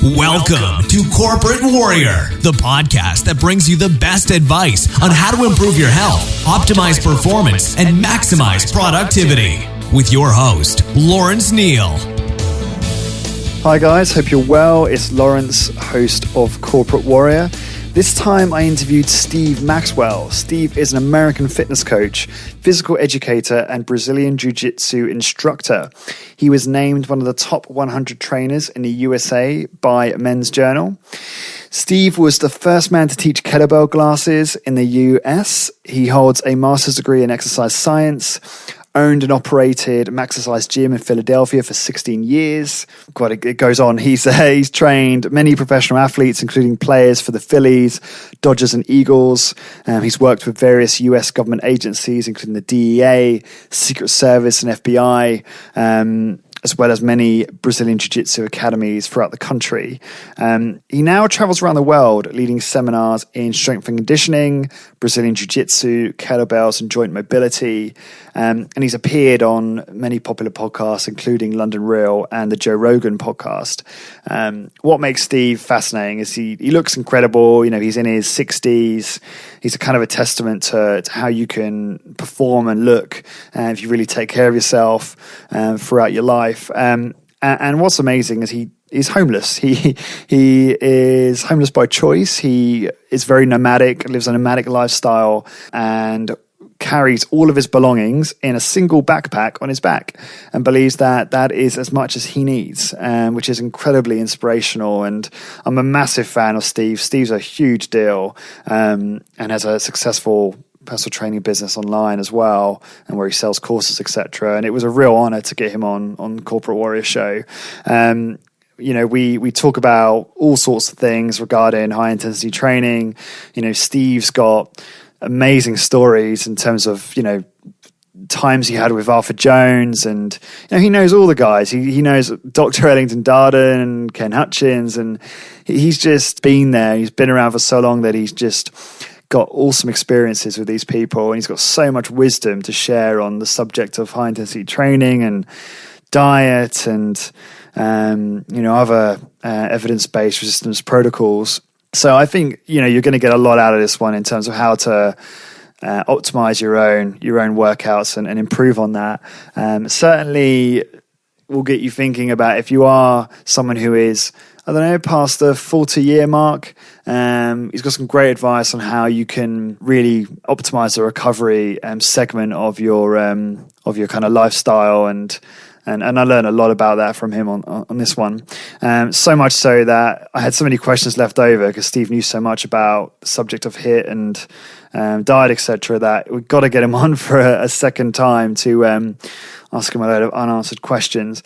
Welcome to Corporate Warrior, the podcast that brings you the best advice on how to improve your health, optimize performance, and maximize productivity. With your host, Lawrence Neal. Hi guys, hope you're well. It's Lawrence, host of Corporate Warrior. This time I interviewed Steve Maxwell. Steve is an American fitness coach, physical educator, and Brazilian Jiu-Jitsu instructor. He was named one of the top 100 trainers in the USA by Men's Journal. Steve was the first man to teach kettlebell classes in the US. He holds a master's degree in exercise science, owned and operated Maxwell's gym in Philadelphia for 16 years. It goes on. He's trained many professional athletes, including players for the Phillies, Dodgers, and Eagles. He's worked with various US government agencies, including the DEA, Secret Service, and FBI, as well as many Brazilian Jiu-Jitsu academies throughout the country. He now travels around the world leading seminars in strength and conditioning, Brazilian Jiu-Jitsu, kettlebells, and joint mobility. And he's appeared on many popular podcasts, including London Real and the Joe Rogan podcast. What makes Steve fascinating is he looks incredible. You know, he's in his 60s. He's a kind of a testament to how you can perform and look if you really take care of yourself throughout your life. And what's amazing is he's homeless. He is homeless by choice. He is very nomadic, lives a nomadic lifestyle, and carries all of his belongings in a single backpack on his back and believes that that is as much as he needs, which is incredibly inspirational. And I'm a massive fan of Steve. Steve's a huge deal and has a successful personal training business online as well, and where he sells courses, etc. And it was a real honor to get him on Corporate Warrior Show. You know, we talk about all sorts of things regarding high intensity training. You know, Steve's got amazing stories in terms of, you know, times he had with Arthur Jones, and you know, he knows all the guys. He knows Dr. Ellington Darden and Ken Hutchins, and he's just been there. He's been around for so long that he's just got awesome experiences with these people, and he's got so much wisdom to share on the subject of high intensity training and diet and you know, other evidence-based resistance protocols. So I think, you know, you're going to get a lot out of this one in terms of how to optimize your own workouts and improve on that. Certainly will get you thinking about, if you are someone who is, I don't know, past the 40-year mark, he's got some great advice on how you can really optimize the recovery segment of your kind of lifestyle, and I learned a lot about that from him on this one. So much so that I had so many questions left over because Steve knew so much about the subject of HIIT and diet, etc., that we've got to get him on for a second time to ask him a load of unanswered questions.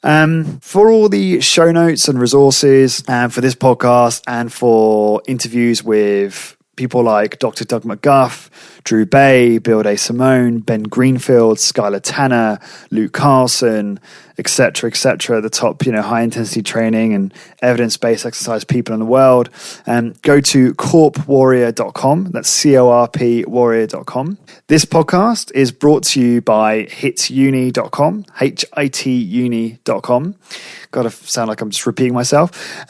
For all the show notes and resources for this podcast and for interviews with people like Dr. Doug McGuff, Drew Bay, Bill Day Simone, Ben Greenfield, Skylar Tanner, Luke Carlson, etc., the top, you know, high intensity training and evidence-based exercise people in the world, go to corpwarrior.com. That's CORP warrior.com. This podcast is brought to you by hituni.com, hituni.com. Gotta sound like I'm just repeating myself.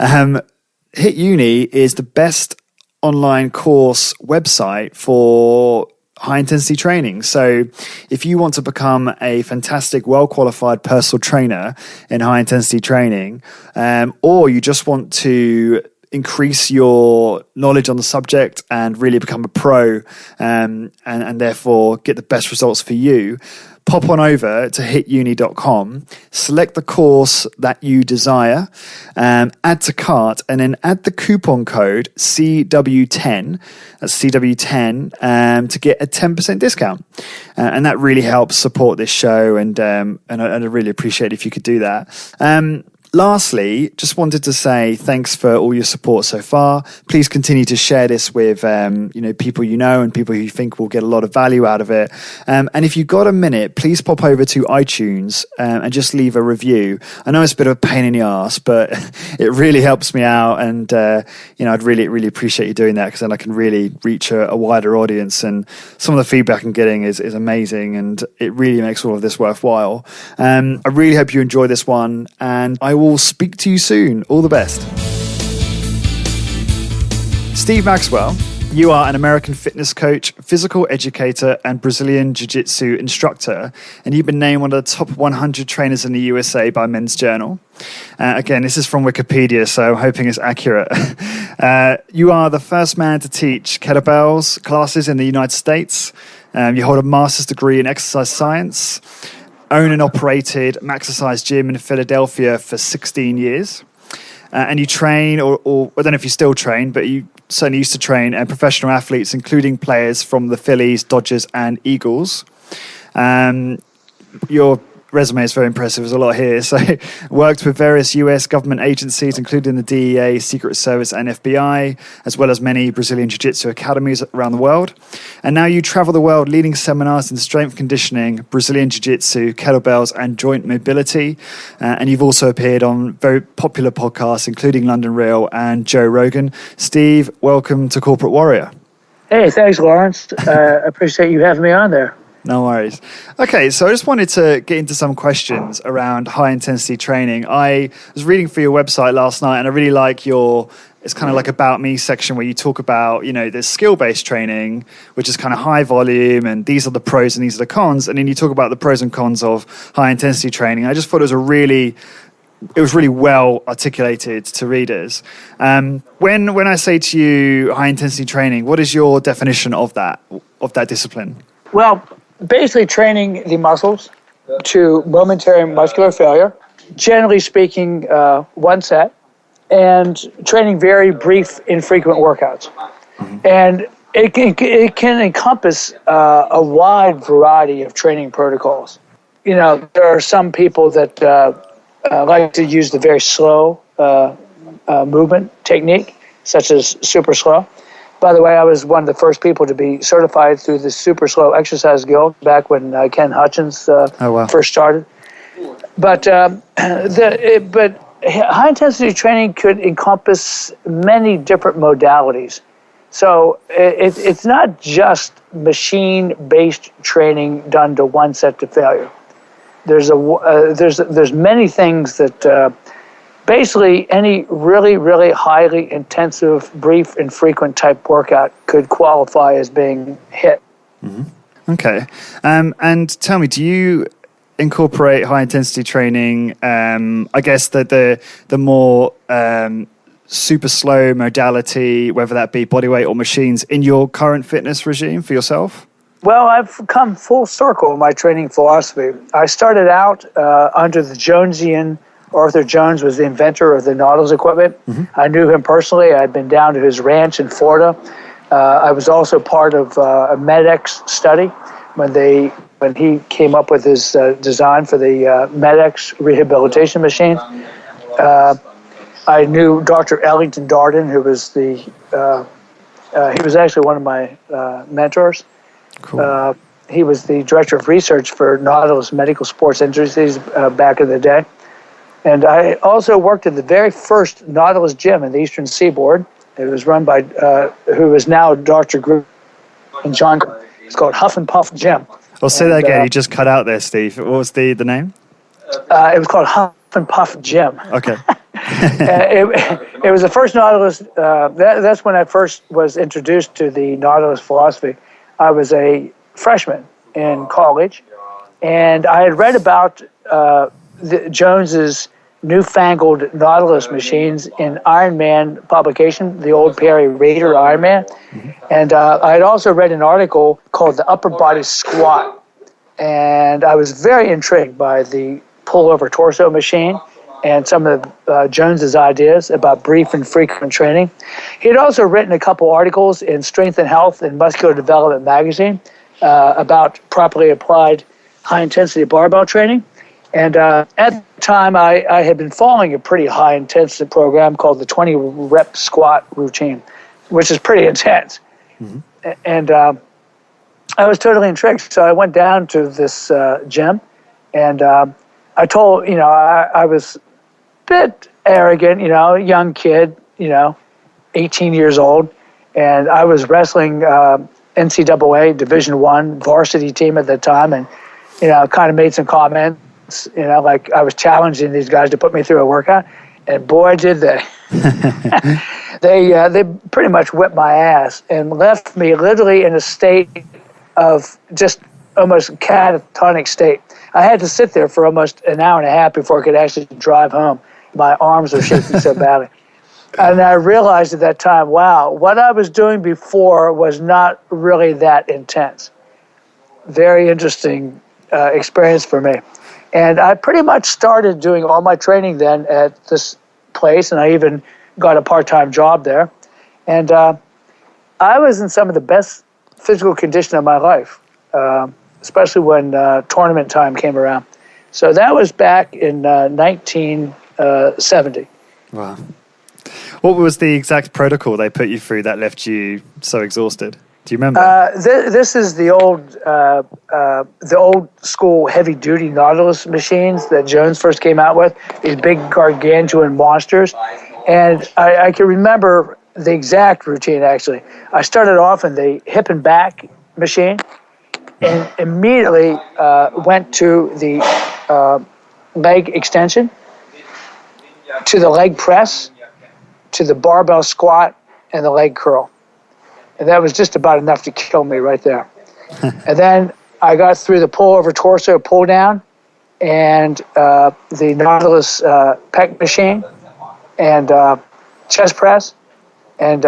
Hit Uni is the best online course website for high intensity training. So if you want to become a fantastic, well-qualified personal trainer in high intensity training, or you just want to increase your knowledge on the subject and really become a pro, and therefore get the best results for you, pop on over to hituni.com, select the course that you desire, add to cart, and then add the coupon code CW10, that's CW10, to get a 10% discount. And that really helps support this show, and I'd really appreciate if you could do that. Lastly, just wanted to say thanks for all your support so far. Please continue to share this with people you know and people who you think will get a lot of value out of it. And if you've got a minute, please pop over to iTunes and just leave a review. I know it's a bit of a pain in the ass, but it really helps me out, and I'd really appreciate you doing that, because then I can really reach a wider audience. And some of the feedback I'm getting is amazing, and it really makes all of this worthwhile. I really hope you enjoy this one, and I will speak to you soon. All the best. Steve Maxwell, you are an American fitness coach, physical educator, and Brazilian Jiu-Jitsu instructor, and you've been named one of the top 100 trainers in the USA by Men's Journal. Again, this is from Wikipedia, so I'm hoping it's accurate. You are the first man to teach kettlebells classes in the United States. You hold a master's degree in exercise science, own and operated Maxercise Gym in Philadelphia for 16 years. And you train, or I don't know if you still train, but you certainly used to train professional athletes, including players from the Phillies, Dodgers, and Eagles. Your resume is very impressive. There's a lot here. So worked with various US government agencies, including the DEA, Secret Service, and FBI, as well as many Brazilian Jiu-Jitsu academies around the world. And now you travel the world leading seminars in strength conditioning, Brazilian Jiu-Jitsu, kettlebells, and joint mobility. And you've also appeared on very popular podcasts, including London Real and Joe Rogan. Steve, welcome to Corporate Warrior. Hey, thanks, Lawrence. Appreciate you having me on there. No worries. Okay, so I just wanted to get into some questions around high-intensity training. I was reading for your website last night, and I really like it's kind of like About Me section where you talk about, there's skill-based training, which is kind of high volume, and these are the pros and these are the cons, and then you talk about the pros and cons of high-intensity training. I just thought it was really well articulated to readers. When I say to you high-intensity training, what is your definition of that discipline? Well, basically training the muscles to momentary muscular failure, generally speaking, one set, and training very brief, infrequent workouts. Mm-hmm. And it can encompass a wide variety of training protocols. There are some people that like to use the very slow movement technique, such as super slow. By the way, I was one of the first people to be certified through the Super Slow Exercise Guild back when Ken Hutchins first started. But high-intensity training could encompass many different modalities. So it's not just machine-based training done to one set to failure. There's many things that basically any really, really highly intensive, brief, and frequent type workout could qualify as being hit. Mm-hmm. Okay. And tell me, do you incorporate high-intensity training, I guess the more super slow modality, whether that be bodyweight or machines, in your current fitness regime for yourself? Well, I've come full circle in my training philosophy. I started out under the Jonesian. Arthur Jones was the inventor of the Nautilus equipment. Mm-hmm. I knew him personally. I'd been down to his ranch in Florida. I was also part of a MedX study when he came up with his design for the MedX rehabilitation machine. I knew Dr. Ellington Darden, who was he was actually one of my mentors. Cool. He was the director of research for Nautilus Medical Sports Industries back in the day. And I also worked at the very first Nautilus gym in the Eastern Seaboard. It was run by who is now Dr. Group and John. It's called Huff and Puff Gym. Well, say that again. You just cut out there, Steve. What was the name? It was called Huff and Puff Gym. Okay. It was the first Nautilus. That's when I first was introduced to the Nautilus philosophy. I was a freshman in college, and I had read about Jones's newfangled Nautilus machines in Iron Man publication, the old Perry Raider Iron Man. Mm-hmm. And I had also read an article called The Upper Body Squat. And I was very intrigued by the pullover torso machine and some of Jones's ideas about brief and frequent training. He had also written a couple articles in Strength and Health and Muscular Development magazine about properly applied high-intensity barbell training. And at the time, I had been following a pretty high-intensity program called the 20-rep squat routine, which is pretty intense. Mm-hmm. And I was totally intrigued. So I went down to this gym, and I told, I was a bit arrogant, young kid, 18 years old, and I was wrestling NCAA Division I varsity team at the time, and kind of made some comments like I was challenging these guys to put me through a workout, and boy, did they. They pretty much whipped my ass and left me literally in a state of just almost catatonic state. I had to sit there for almost an hour and a half before I could actually drive home. My arms were shaking so badly. And I realized at that time, wow, what I was doing before was not really that intense. Very interesting experience for me. And I pretty much started doing all my training then at this place, and I even got a part-time job there. And I was in some of the best physical condition of my life, especially when tournament time came around. So that was back in 1970. Wow. What was the exact protocol they put you through that left you so exhausted? Do you remember? This is the old school heavy duty Nautilus machines that Jones first came out with. These big gargantuan monsters, and I can remember the exact routine. Actually, I started off in the hip and back machine, and immediately went to the leg extension, to the leg press, to the barbell squat, and the leg curl. And that was just about enough to kill me right there. And then I got through the pull over torso, pull down, and the Nautilus pec machine, and chest press, and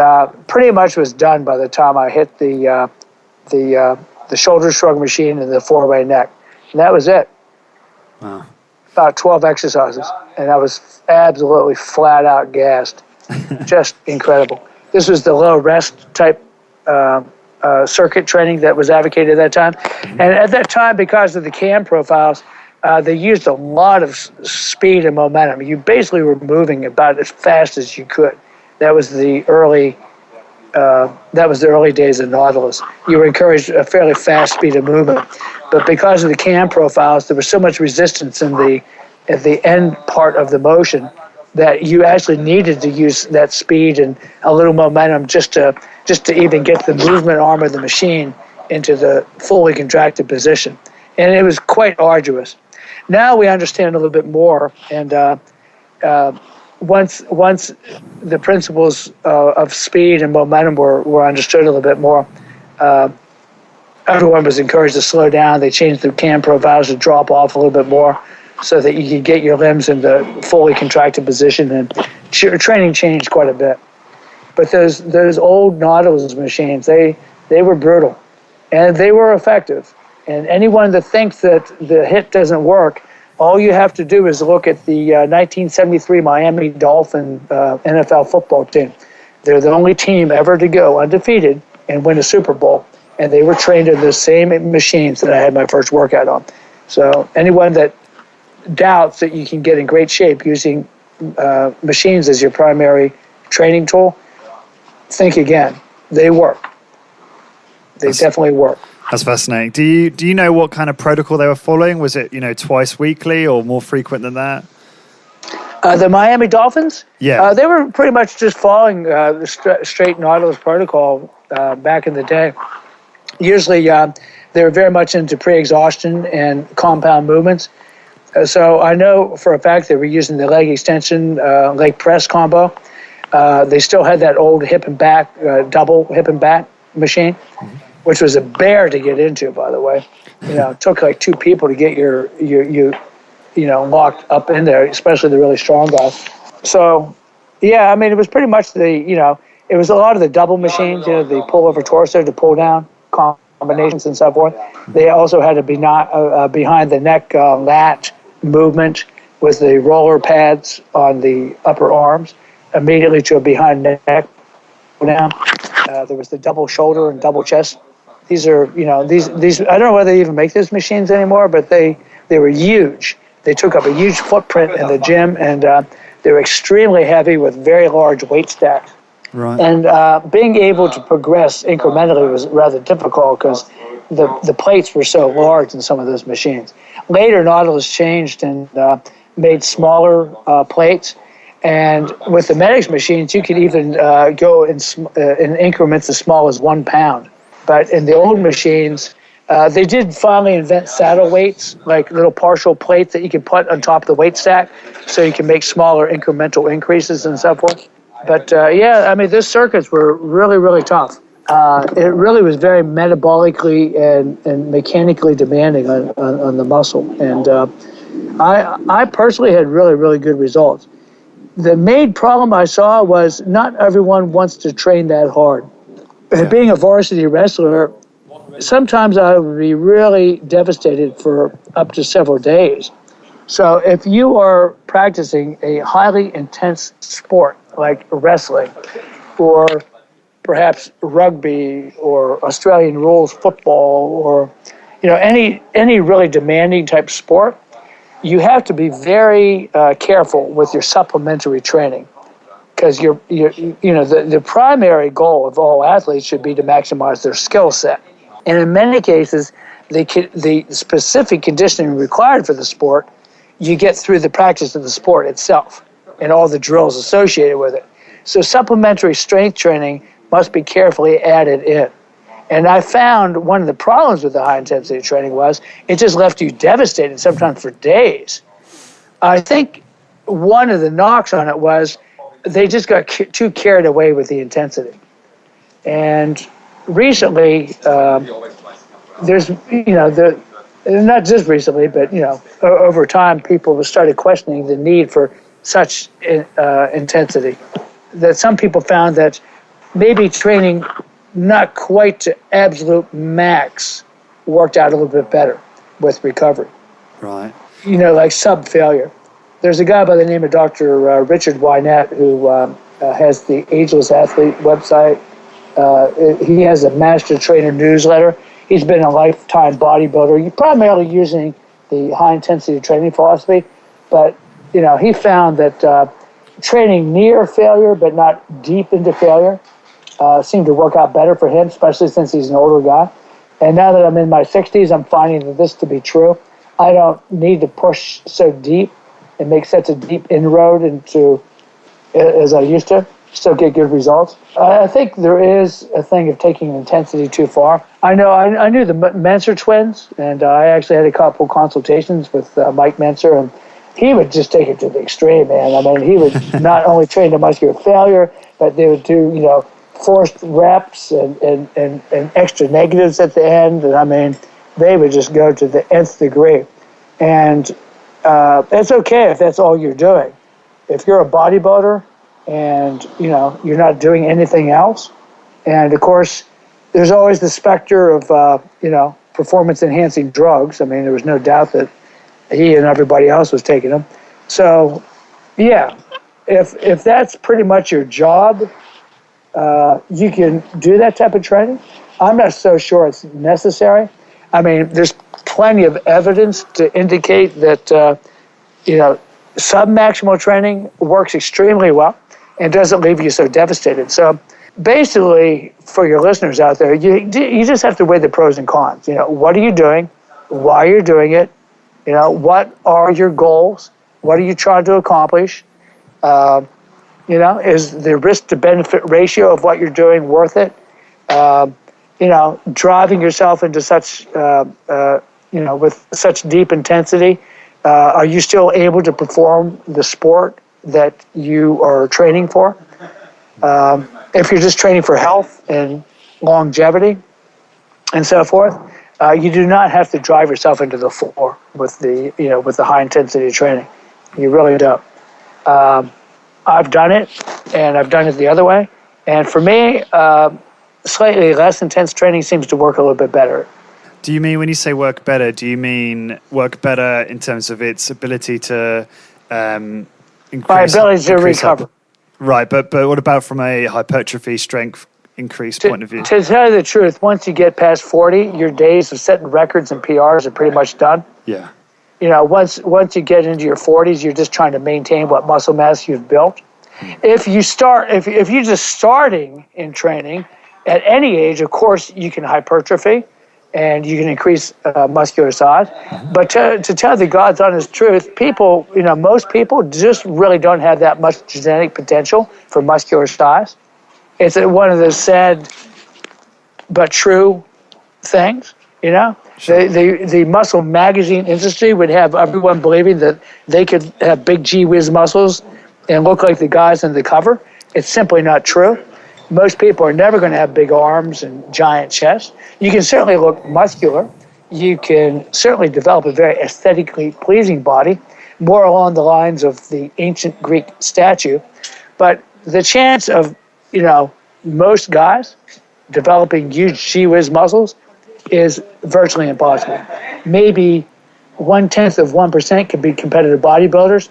pretty much was done by the time I hit the shoulder shrug machine and the four-way neck. And that was it. Wow. About 12 exercises, and I was absolutely flat out gassed. Just incredible. This was the low rest type circuit training that was advocated at that time. And at that time, because of the cam profiles, they used a lot of speed and momentum. You basically were moving about as fast as you could. That was the early days of Nautilus. You were encouraged a fairly fast speed of movement. But because of the cam profiles, there was so much resistance at the end part of the motion that you actually needed to use that speed and a little momentum just to even get the movement arm of the machine into the fully contracted position. And it was quite arduous. Now we understand a little bit more, and once the principles of speed and momentum were understood a little bit more, everyone was encouraged to slow down. They changed the cam profiles to drop off a little bit more, so that you could get your limbs in the fully contracted position, and training changed quite a bit. But those old Nautilus machines, they were brutal, and they were effective. And anyone that thinks that the HIIT doesn't work, all you have to do is look at the 1973 Miami Dolphin NFL football team. They're the only team ever to go undefeated and win a Super Bowl, and they were trained in the same machines that I had my first workout on. So anyone that doubts that you can get in great shape using machines as your primary training tool, think again. They work. They definitely work. That's fascinating. Do you know what kind of protocol they were following? Was it twice weekly or more frequent than that? The Miami Dolphins? Yeah. They were pretty much just following the straight Nautilus protocol back in the day. Usually they were very much into pre-exhaustion and compound movements. So I know for a fact they were using the leg extension, leg press combo. They still had that old hip and back, double hip and back machine, which was a bear to get into, by the way. It took like two people to get you locked up in there, especially the really strong guys. So, yeah, I mean, it was pretty much it was a lot of the double machines, the pull over torso to pull down combinations and so forth. They also had a behind the neck lat movement with the roller pads on the upper arms, immediately to a behind neck down. There was the double shoulder and double chest. These are, these. I don't know whether they even make these machines anymore, but they were huge. They took up a huge footprint in the gym, and they were extremely heavy with very large weight stacks. Right. And being able to progress incrementally was rather difficult because the plates were so large in some of those machines. Later, Nautilus changed and made smaller plates. And with the Medics machines, you could even go in increments as small as 1 pound. But in the old machines, They did finally invent saddle weights, like little partial plates that you can put on top of the weight stack so you can make smaller incremental increases and so forth. But those circuits were really, really tough. It really was very metabolically and mechanically demanding on the muscle. And I personally had really, really good results. The main problem I saw was not everyone wants to train that hard. And being a varsity wrestler, sometimes I would be really devastated for up to several days. So if you are practicing a highly intense sport like wrestling or perhaps rugby or Australian rules football or any really demanding type sport, you have to be very careful with your supplementary training, because the primary goal of all athletes should be to maximize their skill set. And in many cases, the specific conditioning required for the sport, you get through the practice of the sport itself and all the drills associated with it. So supplementary strength training must be carefully added in. And I found one of the problems with the high-intensity training was it just left you devastated, sometimes for days. I think one of the knocks on it was they just got too carried away with the intensity. And recently, there's, not just recently, but, over time, people started questioning the need for such intensity. That some people found that maybe training not quite to absolute max worked out a little bit better with recovery. Right. Like sub-failure. There's a guy by the name of Dr. Richard Wynett who has the Ageless Athlete website. He has a master trainer newsletter. He's been a lifetime bodybuilder. You're primarily using the high-intensity training philosophy, but, he found that training near failure but not deep into failure seemed to work out better for him, especially since he's an older guy. And now that I'm in my 60s, I'm finding that this to be true. I don't need to push so deep and make such a deep inroad into as I used to still get good results. I think there is a thing of taking intensity too far. I knew the Menser twins, and I actually had a couple consultations with Mike Menser, and he would just take it to the extreme, man. I mean, he would not only train to muscular failure, but they would do, forced reps and extra negatives at the end. And I mean, they would just go to the nth degree. And it's okay if that's all you're doing. If you're a bodybuilder and, you're not doing anything else, and of course, there's always the specter of, performance-enhancing drugs. I mean, there was no doubt that he and everybody else was taking them. So, yeah, if that's pretty much your job, you can do that type of training. I'm not so sure it's necessary. I mean, there's plenty of evidence to indicate that, sub-maximal training works extremely well and doesn't leave you so devastated. So basically, for your listeners out there, you just have to weigh the pros and cons. What are you doing? Why you're doing it? What are your goals? What are you trying to accomplish? Is the risk to benefit ratio of what you're doing worth it? Driving yourself into such, with such deep intensity, are you still able to perform the sport that you are training for? If you're just training for health and longevity and so forth, you do not have to drive yourself into the floor with the high intensity training. You really don't. I've done it, and I've done it the other way. And for me, slightly less intense training seems to work a little bit better. Do you mean, when you say work better, do you mean work better in terms of its ability to increase? My ability to recover. Right, but what about from a hypertrophy strength increase point of view? To tell you the truth, once you get past 40, your days of setting records and PRs are pretty much done. Yeah. Once you get into your 40s, you're just trying to maintain what muscle mass you've built. If you're just starting in training at any age, of course you can hypertrophy and you can increase muscular size. But to tell the God's honest truth, most people just really don't have that much genetic potential for muscular size. It's one of those sad but true things. You know, Sure. the muscle magazine industry would have everyone believing that they could have big gee whiz muscles and look like the guys on the cover. It's simply not true. Most people are never going to have big arms and giant chests. You can certainly look muscular. You can certainly develop a very aesthetically pleasing body, more along the lines of the ancient Greek statue. But the chance of, most guys developing huge gee whiz muscles is virtually impossible. Maybe 0.1% could be competitive bodybuilders.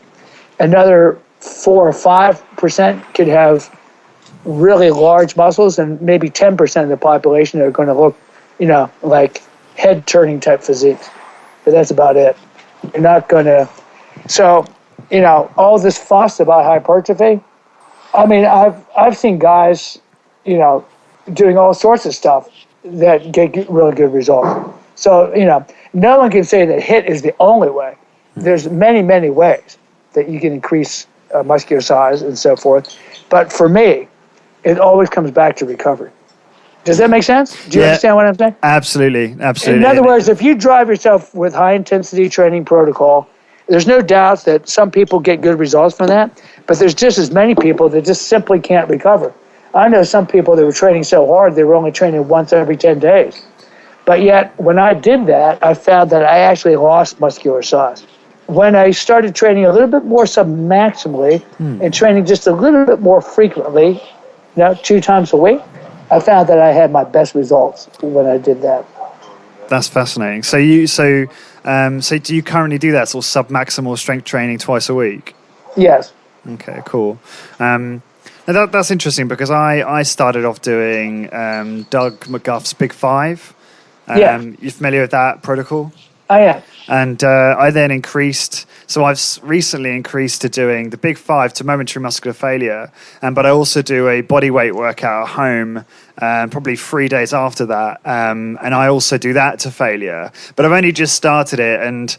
Another 4 or 5% could have really large muscles, and maybe 10% of the population are going to look, like head-turning type physiques. But that's about it. You're not going to. So, all this fuss about hypertrophy. I mean, I've seen guys, doing all sorts of stuff that get really good results. So, no one can say that HIIT is the only way. There's many, many ways that you can increase muscular size and so forth. But for me, it always comes back to recovery. Does that make sense? Do you understand what I'm saying? Absolutely. In other words, if you drive yourself with high-intensity training protocol, there's no doubt that some people get good results from that, but there's just as many people that just simply can't recover. I know some people that were training so hard, they were only training once every 10 days. But yet, when I did that, I found that I actually lost muscular size. When I started training a little bit more submaximally and training just a little bit more frequently, 2 times a week, I found that I had my best results when I did that. That's fascinating. So do you currently do that sort of submaximal strength training twice a week? Yes. Okay, cool. Now that's interesting because I started off doing Doug McGuff's Big Five. You familiar with that protocol? I am. And I then increased, so I've recently increased to doing the Big Five to momentary muscular failure, but I also do a body weight workout at home probably 3 days after that, and I also do that to failure. But I've only just started it, and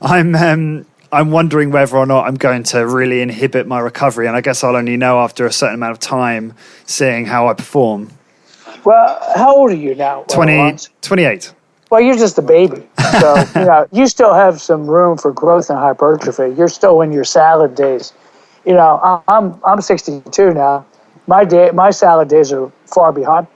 I'm wondering whether or not I'm going to really inhibit my recovery, and I guess I'll only know after a certain amount of time seeing how I perform. Well, how old are you now? 28. Well, you're just a baby. So, you still have some room for growth and hypertrophy. You're still in your salad days. I'm 62 now. My salad days are far behind.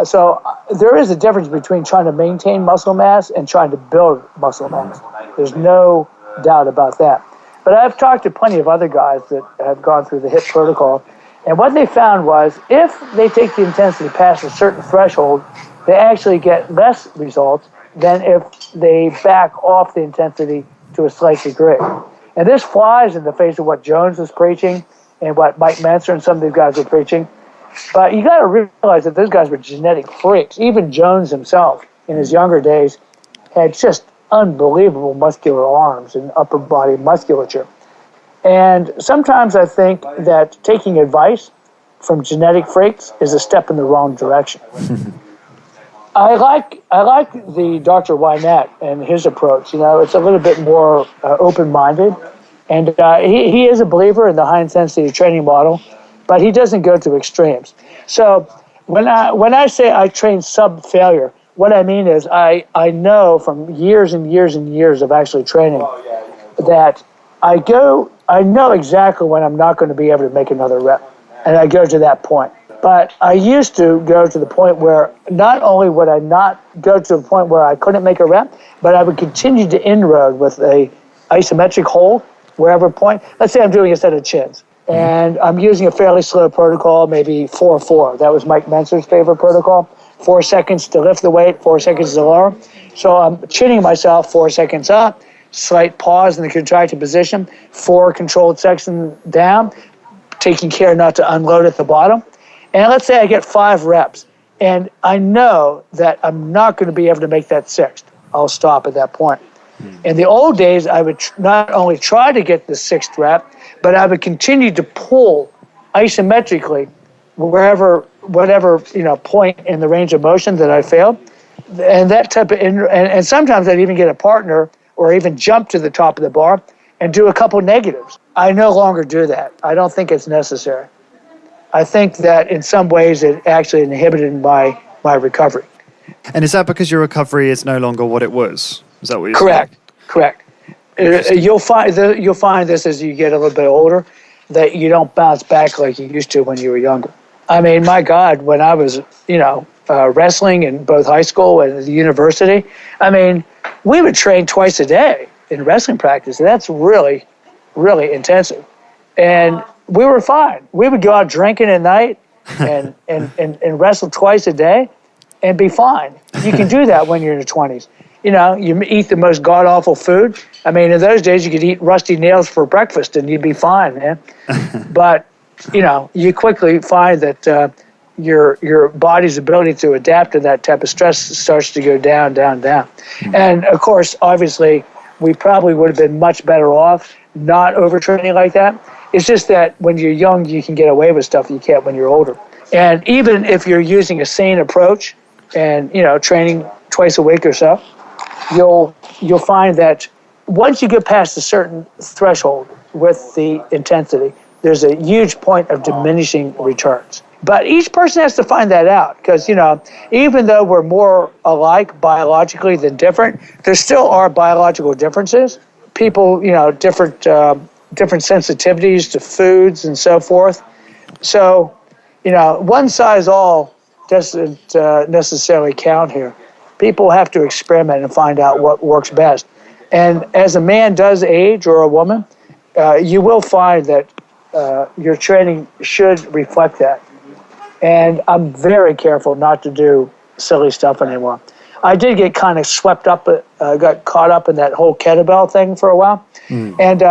So there is a difference between trying to maintain muscle mass and trying to build muscle mass. There's no doubt about that. But I've talked to plenty of other guys that have gone through the HIIT protocol, and what they found was if they take the intensity past a certain threshold, they actually get less results than if they back off the intensity to a slight degree. And this flies in the face of what Jones was preaching and what Mike Mentzer and some of these guys were preaching. But you got to realize that those guys were genetic freaks. Even Jones himself, in his younger days, had just unbelievable muscular arms and upper body musculature. And sometimes I think that taking advice from genetic freaks is a step in the wrong direction. I like the Dr. Wynette and his approach. It's a little bit more open-minded, and he is a believer in the high-intensity training model, but he doesn't go to extremes. So when I say I train sub-failure, what I mean is I know from years and years and years of actually training that I know exactly when I'm not going to be able to make another rep, and I go to that point. But I used to go to the point where not only would I not go to the point where I couldn't make a rep, but I would continue to inroad with a isometric hold, wherever point. Let's say I'm doing a set of chins, and I'm using a fairly slow protocol, maybe 4-4. That was Mike Mentzer's favorite protocol. 4 seconds to lift the weight, 4 seconds to lower. So I'm chinning myself 4 seconds up, slight pause in the contracted position, 4 controlled sections down, taking care not to unload at the bottom. And let's say I get 5 reps, and I know that I'm not going to be able to make that 6th. I'll stop at that point. In the old days, I would not only try to get the 6th rep, but I would continue to pull isometrically whatever point in the range of motion that I failed. And that type of and sometimes I'd even get a partner or even jump to the top of the bar and do a couple negatives. I no longer do that. I don't think it's necessary. I think that in some ways it actually inhibited my recovery. And is that because your recovery is no longer what it was? Is that what you're Correct. saying? Correct. You'll find this as you get a little bit older, that you don't bounce back like you used to when you were younger. I mean, my God, when I was, wrestling in both high school and the university, I mean, we would train twice a day in wrestling practice. That's really, really intensive. And we were fine. We would go out drinking at night and wrestle twice a day and be fine. You can do that when you're in your 20s. You eat the most god-awful food. I mean, in those days, you could eat rusty nails for breakfast and you'd be fine, man. But, you quickly find that your body's ability to adapt to that type of stress starts to go down, down, down. And, of course, obviously, we probably would have been much better off not overtraining like that. It's just that when you're young, you can get away with stuff you can't when you're older. And even if you're using a sane approach and, training twice a week or so, you'll find that once you get past a certain threshold with the intensity, there's a huge point of diminishing returns. But each person has to find that out because, even though we're more alike biologically than different, there still are biological differences. People, different sensitivities to foods and so forth. So, one size all doesn't necessarily count here. People have to experiment and find out what works best. And as a man does age or a woman, you will find that your training should reflect that. And I'm very careful not to do silly stuff anymore. I did get kind of got caught up in that whole kettlebell thing for a while. And,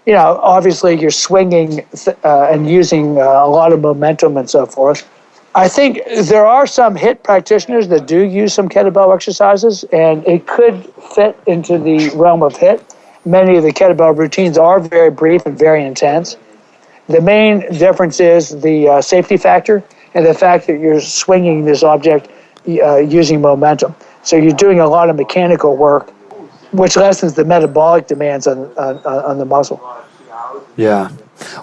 obviously you're swinging and using a lot of momentum and so forth. I think there are some HIIT practitioners that do use some kettlebell exercises, and it could fit into the realm of HIIT. Many of the kettlebell routines are very brief and very intense. The main difference is the safety factor and the fact that you're swinging this object using momentum. So you're doing a lot of mechanical work, which lessens the metabolic demands on the muscle. Yeah.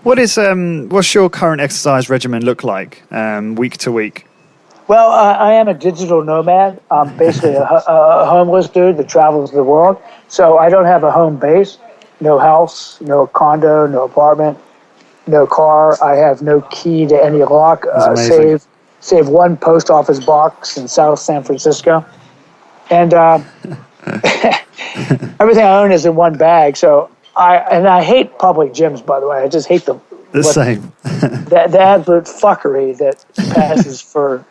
What's your current exercise regimen look like week to week? Well, I am a digital nomad. I'm basically a homeless dude that travels the world. So I don't have a home base, no house, no condo, no apartment, no car. I have no key to any lock, save one post office box in South San Francisco. And everything I own is in one bag. So I hate public gyms, by the way. I just hate them. The same. the absolute fuckery that passes for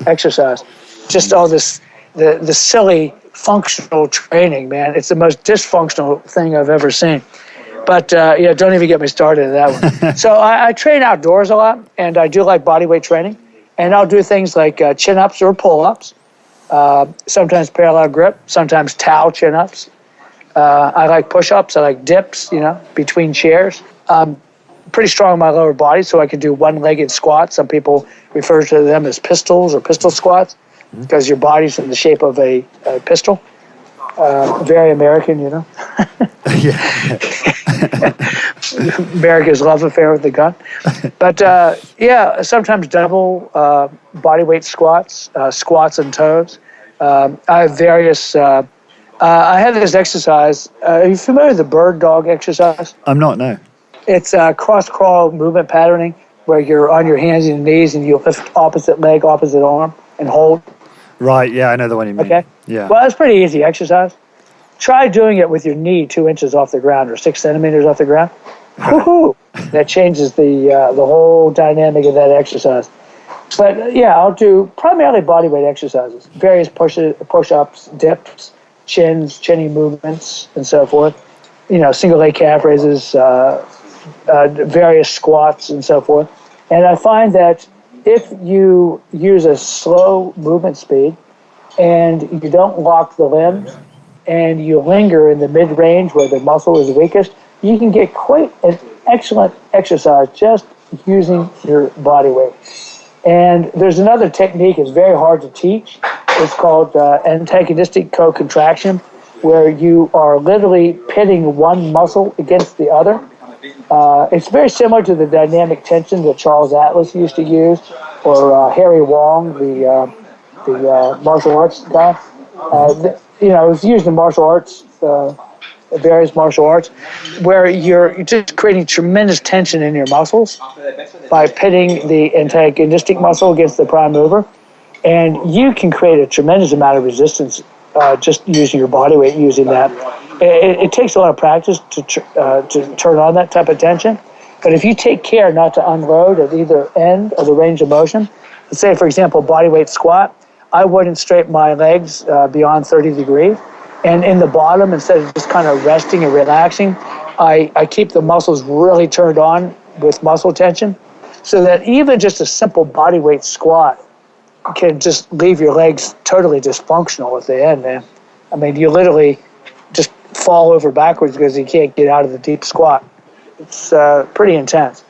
exercise. Just all this, the silly functional training, man. It's the most dysfunctional thing I've ever seen. But, don't even get me started on that one. So I train outdoors a lot, and I do like body weight training. And I'll do things like chin-ups or pull-ups, sometimes parallel grip, sometimes towel chin-ups. I like push-ups. I like dips, between chairs. Pretty strong in my lower body, so I can do one-legged squats. Some people refer to them as pistols or pistol squats because your body's in the shape of a pistol. Very American, Yeah. America's love affair with the gun. But, sometimes double body weight squats, squats and toes. I have various... I have this exercise. Are you familiar with the bird dog exercise? I'm not, no. It's cross-crawl movement patterning where you're on your hands and knees and you lift opposite leg, opposite arm, and hold. Right, yeah, I know the one you mean. Okay? Yeah. Well, it's pretty easy exercise. Try doing it with your knee 2 inches off the ground or 6 centimeters off the ground. Woohoo! That changes the whole dynamic of that exercise. But, I'll do primarily body weight exercises, various push-ups, dips, chinny movements, and so forth. Single leg calf raises, various squats, and so forth. And I find that if you use a slow movement speed and you don't lock the limbs and you linger in the mid-range where the muscle is weakest, you can get quite an excellent exercise just using your body weight. And there's another technique. It's very hard to teach. It's called antagonistic co-contraction, where you are literally pitting one muscle against the other. It's very similar to the dynamic tension that Charles Atlas used to use, or Harry Wong, the the martial arts guy. It was used in martial arts, various martial arts, where you're just creating tremendous tension in your muscles by pitting the antagonistic muscle against the prime mover. And you can create a tremendous amount of resistance just using your body weight, using that. It takes a lot of practice to turn on that type of tension. But if you take care not to unload at either end of the range of motion, let's say, for example, body weight squat, I wouldn't straighten my legs beyond 30 degrees. And in the bottom, instead of just kind of resting and relaxing, I keep the muscles really turned on with muscle tension, so that even just a simple body weight squat can just leave your legs totally dysfunctional at the end, man. I mean, you literally just fall over backwards because you can't get out of the deep squat. It's pretty intense.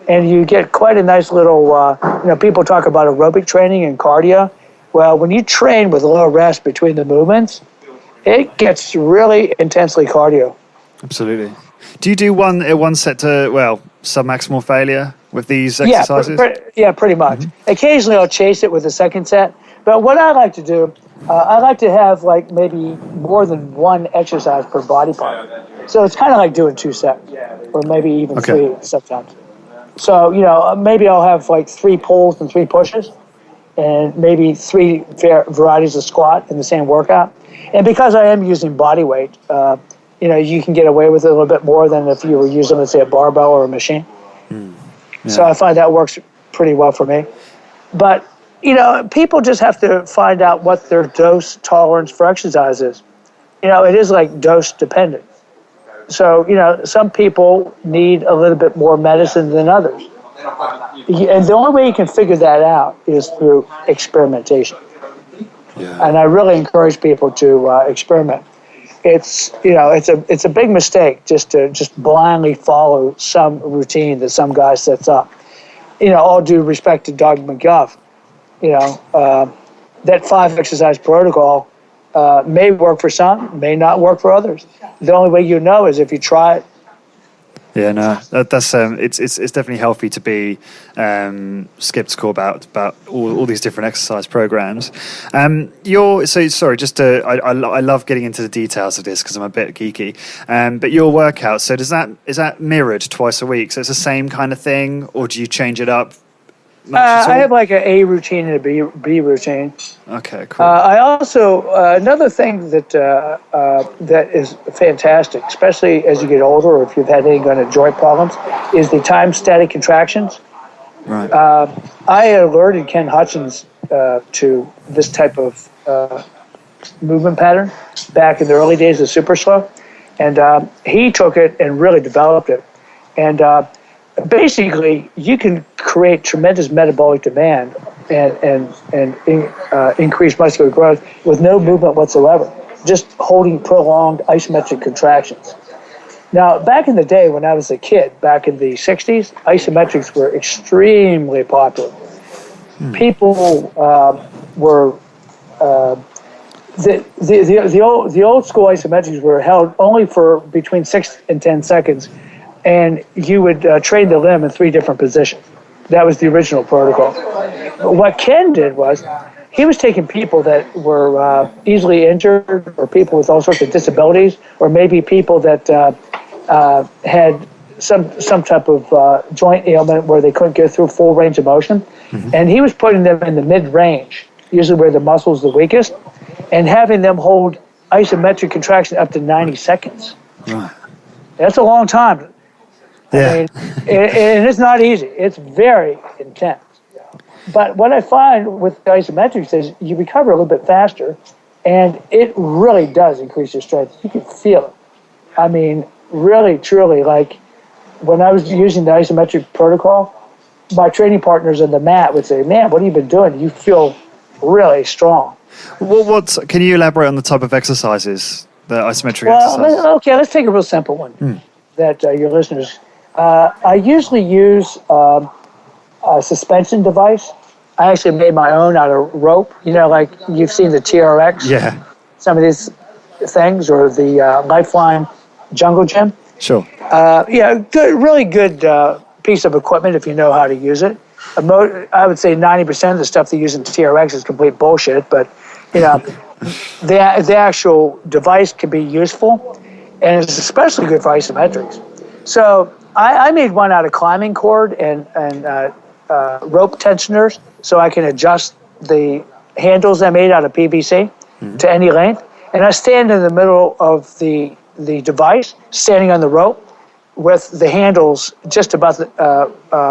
And you get quite a nice little, people talk about aerobic training and cardio. Well, when you train with a little rest between the movements, it gets really intensely cardio. Absolutely. Do you do one set to, submaximal failure with these exercises? Pretty much. Mm-hmm. Occasionally I'll chase it with a second set. But what I like to do, I like to have like maybe more than one exercise per body part. So it's kind of like doing 2 sets, or maybe even 3 sometimes. So, maybe I'll have like 3 pulls and 3 pushes, and maybe 3 varieties of squat in the same workout. And because I am using body weight, you can get away with it a little bit more than if you were using, let's say, a barbell or a machine. Yeah. So I find that works pretty well for me. But, people just have to find out what their dose tolerance for exercise is. It is like dose dependent. So, some people need a little bit more medicine than others. And the only way you can figure that out is through experimentation. Yeah. And I really encourage people to experiment. It's a big mistake just to blindly follow some routine that some guy sets up. All due respect to Doug McGuff, that 5 exercise protocol may work for some, may not work for others. The only way you know is if you try it. Yeah, no, that's it's definitely healthy to be skeptical about all these different exercise programs. I love getting into the details of this because I'm a bit geeky. But your workout, so is that mirrored twice a week? So it's the same kind of thing, or do you change it up? I have like an A routine and a B routine. Okay, cool. I also another thing that is fantastic, especially as you get older, or if you've had any kind of joint problems, is the time static contractions. Right. I alerted Ken Hutchins to this type of movement pattern back in the early days of Super Slow, and he took it and really developed it. And basically, you can create tremendous metabolic demand and increase muscular growth with no movement whatsoever, just holding prolonged isometric contractions. Now, back in the day when I was a kid, back in the 60s, isometrics were extremely popular. People were the old school isometrics were held only for between 6 and 10 seconds, and you would train the limb in 3 different positions. That was the original protocol. What Ken did was he was taking people that were easily injured, or people with all sorts of disabilities, or maybe people that had some type of joint ailment where they couldn't go through full range of motion. Mm-hmm. And he was putting them in the mid-range, usually where the muscle's the weakest, and having them hold isometric contraction up to 90 seconds. Right. That's a long time. Yeah. I mean, and it's not easy. It's very intense. But what I find with isometrics is you recover a little bit faster, and it really does increase your strength. You can feel it. I mean, really, truly, like when I was using the isometric protocol, my training partners on the mat would say, "Man, what have you been doing? You feel really strong." Well, can you elaborate on the type of exercises, the isometric exercises? Okay, let's take a real simple one that your listeners. I usually use a suspension device. I actually made my own out of rope. Like you've seen the TRX. Yeah. Some of these things, or the Lifeline Jungle Gym. Sure. Good, really good piece of equipment if you know how to use it. I would say 90% of the stuff they use in TRX is complete bullshit, but the actual device can be useful, and it's especially good for isometrics. So I made one out of climbing cord and rope tensioners, so I can adjust the handles I made out of PVC to any length. And I stand in the middle of the device, standing on the rope, with the handles just about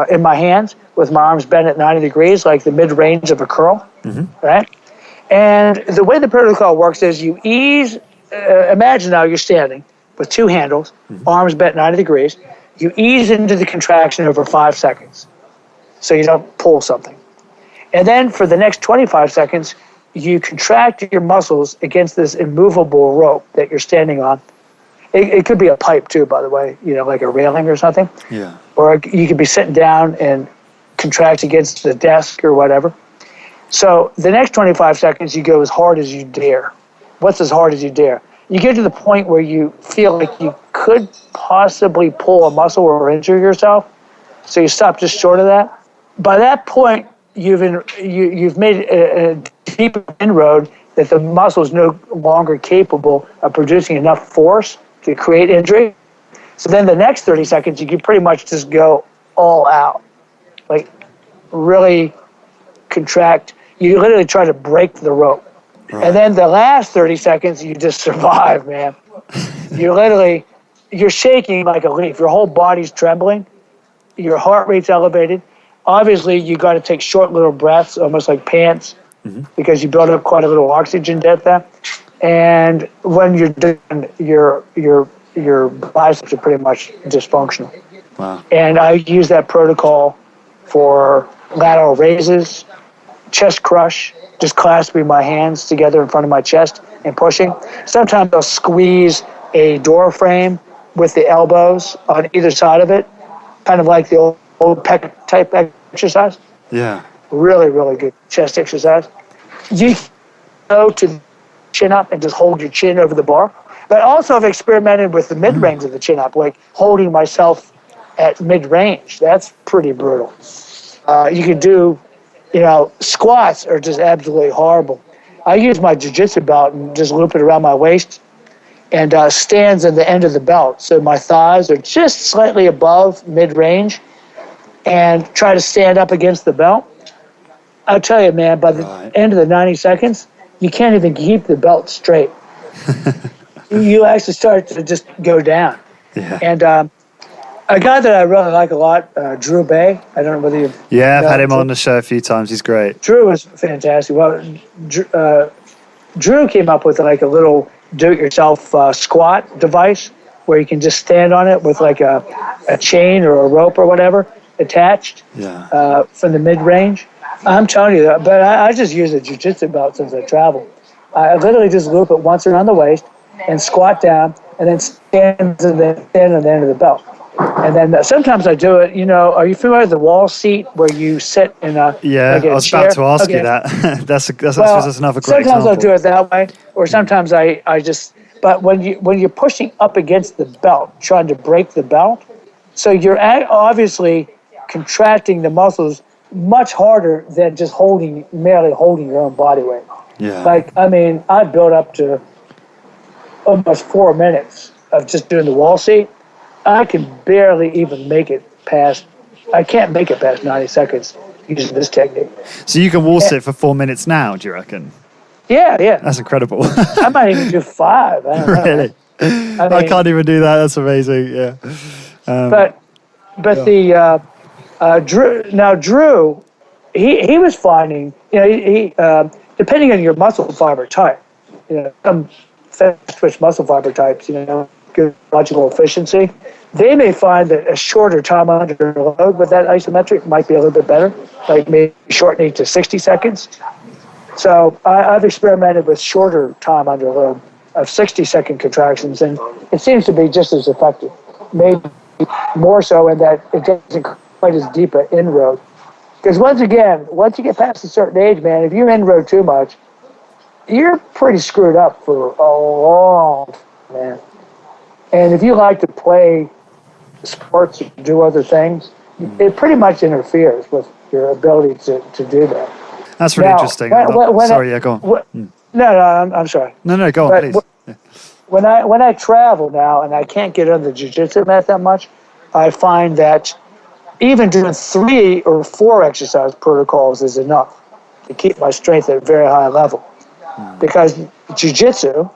in my hands, with my arms bent at 90 degrees, like the mid-range of a curl, right? And the way the protocol works is you ease, imagine now you're standing with two handles, arms bent 90 degrees. You ease into the contraction over 5 seconds so you don't pull something. And then for the next 25 seconds, you contract your muscles against this immovable rope that you're standing on. It could be a pipe too, by the way, like a railing or something. Yeah. Or you could be sitting down and contract against the desk or whatever. So the next 25 seconds, you go as hard as you dare. What's as hard as you dare? You get to the point where you feel like you could possibly pull a muscle or injure yourself, so you stop just short of that. By that point, you've made a deep inroad that the muscle is no longer capable of producing enough force to create injury. So then the next 30 seconds, you can pretty much just go all out, like really contract. You literally try to break the rope. Right. And then the last 30 seconds, you just survive, man. You're shaking like a leaf. Your whole body's trembling. Your heart rate's elevated. Obviously, you got to take short little breaths, almost like pants, because you build up quite a little oxygen debt there. And when you're done, your biceps are pretty much dysfunctional. Wow. And I use that protocol for lateral raises, chest crush, just clasping my hands together in front of my chest and pushing. Sometimes I'll squeeze a door frame with the elbows on either side of it, kind of like the old pec type exercise. Yeah. Really, really good chest exercise. You go to the chin up and just hold your chin over the bar. But also I've experimented with the mid-range of the chin up, like holding myself at mid-range. That's pretty brutal. You can do, squats are just absolutely horrible. I use my jiu-jitsu belt and just loop it around my waist and stands at the end of the belt. So my thighs are just slightly above mid-range and try to stand up against the belt. I'll tell you, man, by the end of the 90 seconds, you can't even keep the belt straight. You actually start to just go down. Yeah. And a guy that I really like a lot, Drew Bay. I don't know whether you've... Yeah, I've had him on the show a few times. He's great. Drew is fantastic. Well, Drew came up with like a little do-it-yourself squat device where you can just stand on it with like a chain or a rope or whatever attached from the mid-range. I'm telling you that, but I just use a jiu-jitsu belt since I travel. I literally just loop it once around the waist and squat down and then stand on the end of the belt. And then sometimes I do it, are you familiar with the wall seat where you sit in a Yeah, like a I was chair? about to ask you that. that's another great example. Sometimes I'll do it that way, or sometimes I just, but when you're pushing up against the belt, trying to break the belt, so you're obviously contracting the muscles much harder than just merely holding your own body weight. Yeah. I built up to almost 4 minutes of just doing the wall seat. I can barely even I can't make it past 90 seconds using this technique. So you can wall sit for 4 minutes now, do you reckon? Yeah. That's incredible. I might even do 5. I don't know. Really? I can't even do that. That's amazing. Yeah. But Drew, he was finding, he depending on your muscle fiber type, some fast twitch muscle fiber types, good logical efficiency, they may find that a shorter time under load with that isometric might be a little bit better, like maybe shortening to 60 seconds. So I've experimented with shorter time under load of 60-second contractions, and it seems to be just as effective, maybe more so in that it doesn't quite as deep an inroad. Because once you get past a certain age, man, if you inroad too much, you're pretty screwed up for a long time, man. And if you like to play sports or do other things, it pretty much interferes with your ability to do that. That's really interesting. Go on. No, I'm sorry. No, go on, please. When I travel now and I can't get on the jiu-jitsu mat that much, I find that even doing 3 or 4 exercise protocols is enough to keep my strength at a very high level. Because jiu-jitsu,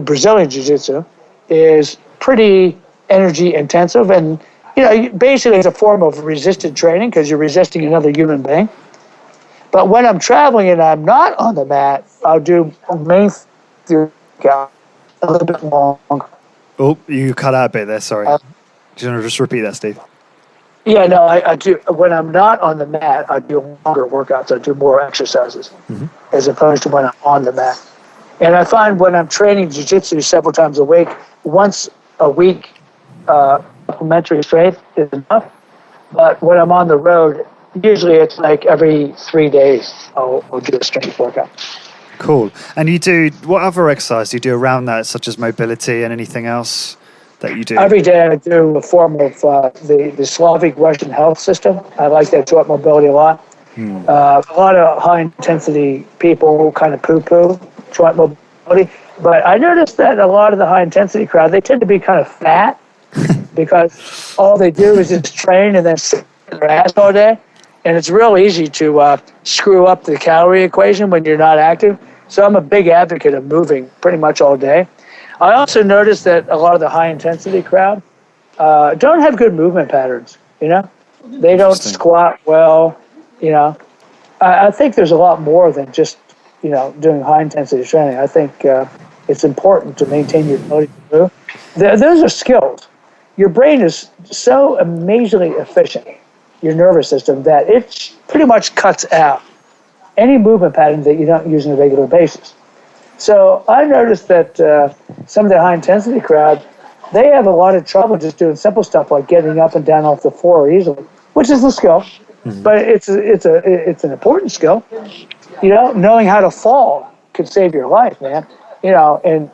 Brazilian jiu-jitsu, is pretty energy intensive, and basically it's a form of resisted training because you're resisting another human being. But when I'm traveling and I'm not on the mat, I'll do main workout a little bit longer. Oh, you cut out a bit there. Sorry. Do you want to just repeat that, Steve? Yeah, no, I do. When I'm not on the mat, I do longer workouts. I do more exercises as opposed to when I'm on the mat. And I find when I'm training jiu-jitsu several times a week, once a week, supplementary strength is enough. But when I'm on the road, usually it's like every 3 days I'll do a strength workout. Cool. And what other exercise do you do around that, such as mobility and anything else that you do? Every day I do a form of the Slavic Russian health system. I like that joint mobility a lot. A lot of high-intensity people kind of poo-poo joint mobility. But I noticed that a lot of the high-intensity crowd, they tend to be kind of fat because all they do is just train and then sit in their ass all day. And it's real easy to screw up the calorie equation when you're not active. So I'm a big advocate of moving pretty much all day. I also noticed that a lot of the high-intensity crowd don't have good movement patterns, They don't squat well, I think there's a lot more than just, doing high-intensity training. I think it's important to maintain your ability to move. Those are skills. Your brain is so amazingly efficient, your nervous system, that it pretty much cuts out any movement pattern that you don't use on a regular basis. So I noticed that some of the high-intensity crowd, they have a lot of trouble just doing simple stuff like getting up and down off the floor easily, which is a skill, but it's an important skill. Knowing how to fall could save your life, man. In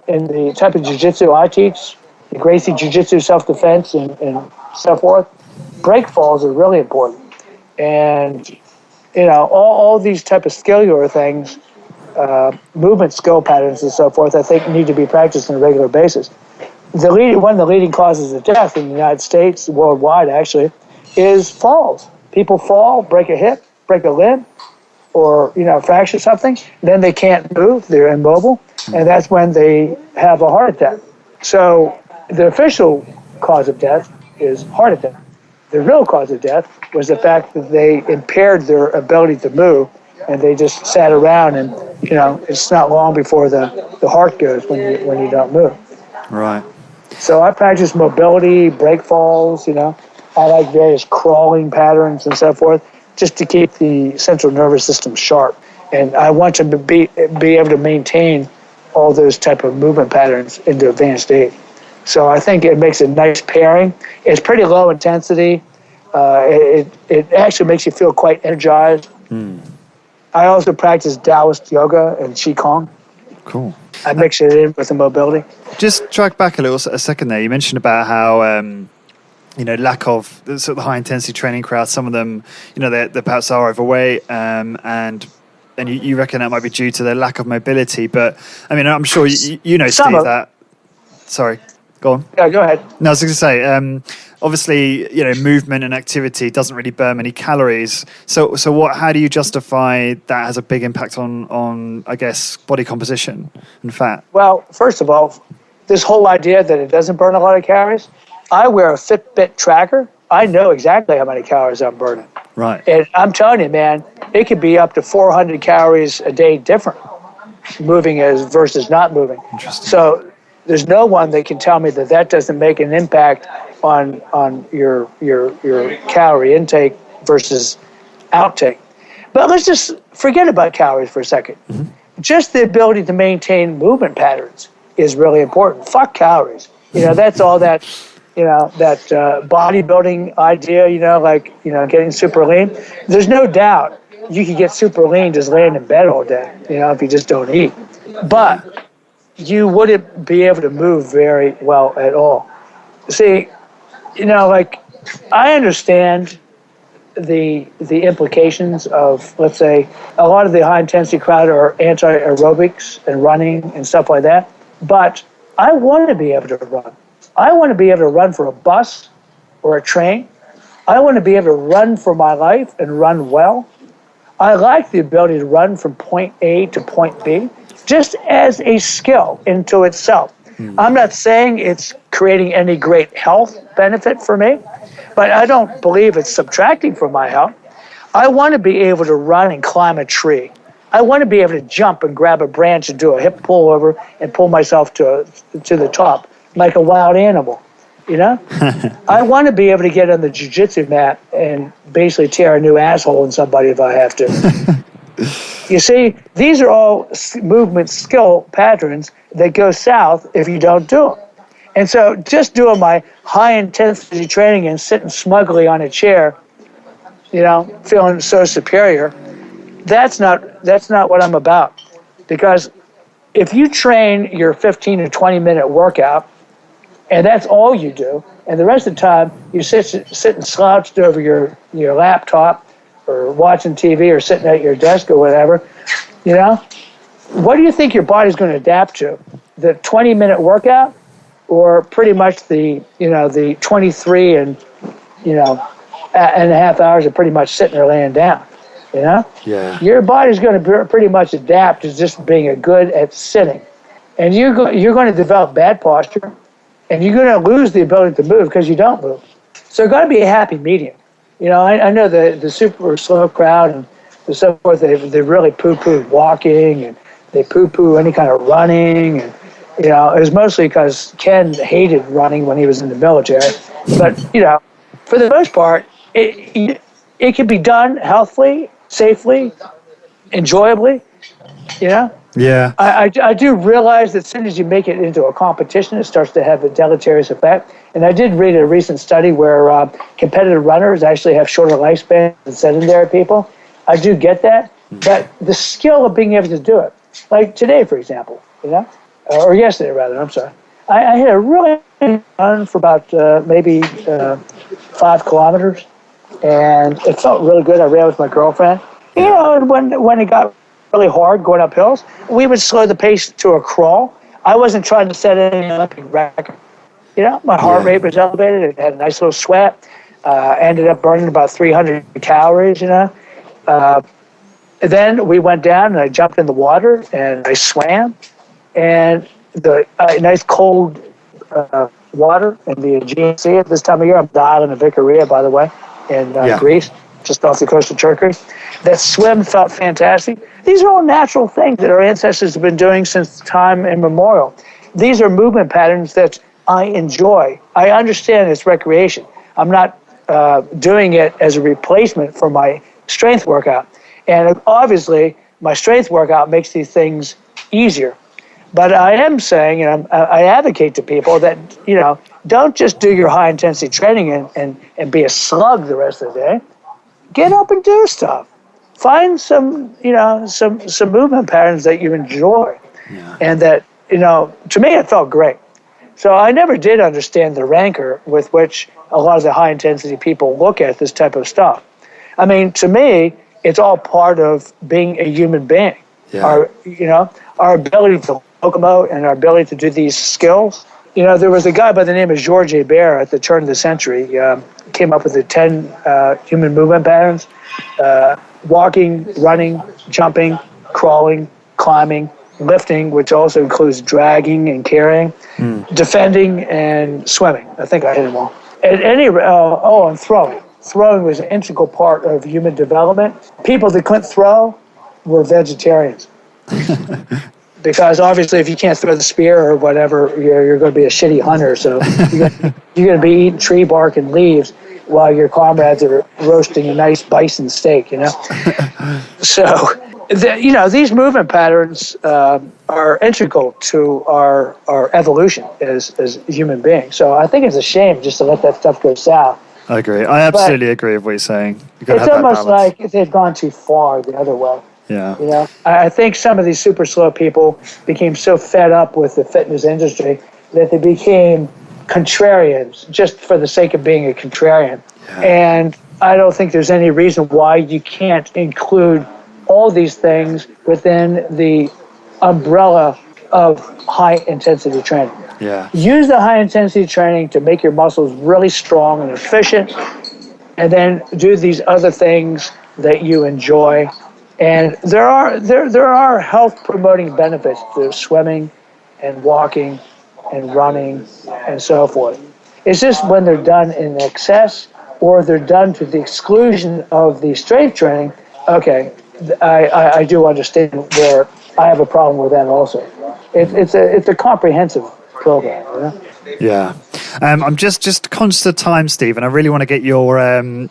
the type of jiu-jitsu I teach, the Gracie Jiu-Jitsu self-defense and so forth, break falls are really important. And, all these type of skillular things, movement skill patterns and so forth, I think need to be practiced on a regular basis. One of the leading causes of death in the United States, worldwide actually, is falls. People fall, break a hip, break a limb, or fracture something, then they can't move, they're immobile, and that's when they have a heart attack. So the official cause of death is heart attack. The real cause of death was the fact that they impaired their ability to move, and they just sat around, and it's not long before the heart goes when you don't move. Right. So I practice mobility, break falls, I like various crawling patterns and so forth, just to keep the central nervous system sharp. And I want to be able to maintain all those type of movement patterns into advanced age. So I think it makes a nice pairing. It's pretty low intensity. It actually makes you feel quite energized. I also practice Taoist yoga and Qigong. Cool. I mix it in with the mobility. Just track back a second there. You mentioned about how lack of sort of the high intensity training crowd. Some of them, they perhaps are overweight, and you reckon that might be due to their lack of mobility. But I mean, I'm sure Steve, that. Sorry, go on. Yeah, go ahead. No, I was going to say, obviously, movement and activity doesn't really burn many calories. So how do you justify that has a big impact on I guess body composition and fat? Well, first of all, this whole idea that it doesn't burn a lot of calories. I wear a Fitbit tracker. I know exactly how many calories I'm burning. Right. And I'm telling you, man, it could be up to 400 calories a day different, moving versus not moving. Interesting. So there's no one that can tell me that doesn't make an impact on your calorie intake versus outtake. But let's just forget about calories for a second. Mm-hmm. Just the ability to maintain movement patterns is really important. Fuck calories. That's all that. That bodybuilding idea, getting super lean. There's no doubt you can get super lean just laying in bed all day, if you just don't eat. But you wouldn't be able to move very well at all. See, I understand the implications of, let's say, a lot of the high intensity crowd are anti-aerobics and running and stuff like that. But I want to be able to run. I want to be able to run for a bus or a train. I want to be able to run for my life and run well. I like the ability to run from point A to point B just as a skill into itself. I'm not saying it's creating any great health benefit for me, but I don't believe it's subtracting from my health. I want to be able to run and climb a tree. I want to be able to jump and grab a branch and do a hip pull over and pull myself to the top like a wild animal, you know? I want to be able to get on the jiu-jitsu mat and basically tear a new asshole in somebody if I have to. You see, these are all movement skill patterns that go south if you don't do them. And so just doing my high-intensity training and sitting smugly on a chair, you know, feeling so superior, that's not what I'm about. Because if you train your 15 to 20-minute workout, and that's all you do, and the rest of the time you sitting slouched over your laptop or watching TV or sitting at your desk or whatever, you know, what do you think your body's going to adapt to? The 20-minute workout or pretty much the 23 and a half hours of pretty much sitting or laying down, you know? Yeah. Your body's going to pretty much adapt to just being good at sitting. And you're going to develop bad posture, and you're going to lose the ability to move because you don't move. So there's got to be a happy medium. You know, I know the super slow crowd and so forth, they really poo-poo walking, and they poo-poo any kind of running. And, you know, it was mostly because Ken hated running when he was in the military. But, you know, for the most part, it can be done healthily, safely, enjoyably, you know? Yeah. I do realize that as soon as you make it into a competition, it starts to have a deleterious effect. And I did read a recent study where competitive runners actually have shorter lifespans than sedentary people. I do get that. But the skill of being able to do it, like today, for example, you know, or yesterday, rather, I'm sorry. I had a really run for about maybe 5 kilometers, and it felt really good. I ran with my girlfriend. You know, and when it got really hard going up hills, we would slow the pace to a crawl. I wasn't trying to set any Olympic record. You know, my heart rate was elevated. It had a nice little sweat. Ended up burning about 300 calories, you know. Then we went down and I jumped in the water and I swam. And the nice cold water in the Aegean Sea at this time of year. I'm the island of Icaria, by the way, in Greece, just off the coast of Turkey. That swim felt fantastic. These are all natural things that our ancestors have been doing since time immemorial. These are movement patterns that I enjoy. I understand it's recreation. I'm not doing it as a replacement for my strength workout. And obviously, my strength workout makes these things easier. But I am saying, and I advocate to people that, you know, don't just do your high-intensity training and be a slug the rest of the day. Get up and do stuff. Find some movement patterns that you enjoy. Yeah. And that, you know, to me, it felt great. So I never did understand the rancor with which a lot of the high-intensity people look at this type of stuff. I mean, to me, it's all part of being a human being. Yeah. Our ability to locomote and our ability to do these skills. You know, there was a guy by the name of Georges Hébert at the turn of the century. Came up with the 10 human movement patterns. Walking, running, jumping, crawling, climbing, lifting, which also includes dragging and carrying, defending, and swimming. I think I hit them all. And throwing. Throwing was an integral part of human development. People that couldn't throw were vegetarians. Because obviously if you can't throw the spear or whatever, you're going to be a shitty hunter. So you're going to be eating tree bark and leaves while your comrades are roasting a nice bison steak, you know? So, these movement patterns are integral to our evolution as human beings. So I think it's a shame just to let that stuff go south. I agree. I absolutely agree with what you're saying. It's almost like if they've gone too far the other way. Yeah. You know, I think some of these super slow people became so fed up with the fitness industry that they became contrarians just for the sake of being a contrarian. Yeah. And I don't think there's any reason why you can't include all these things within the umbrella of high-intensity training. Yeah. Use the high-intensity training to make your muscles really strong and efficient, and then do these other things that you enjoy. And there are health-promoting benefits to swimming and walking and running and so forth. It's just when they're done in excess or they're done to the exclusion of the strength training, okay, I do understand where I have a problem with that also. It's a comprehensive program, you know? Yeah. I'm just conscious of time, Steve, and I really want to get your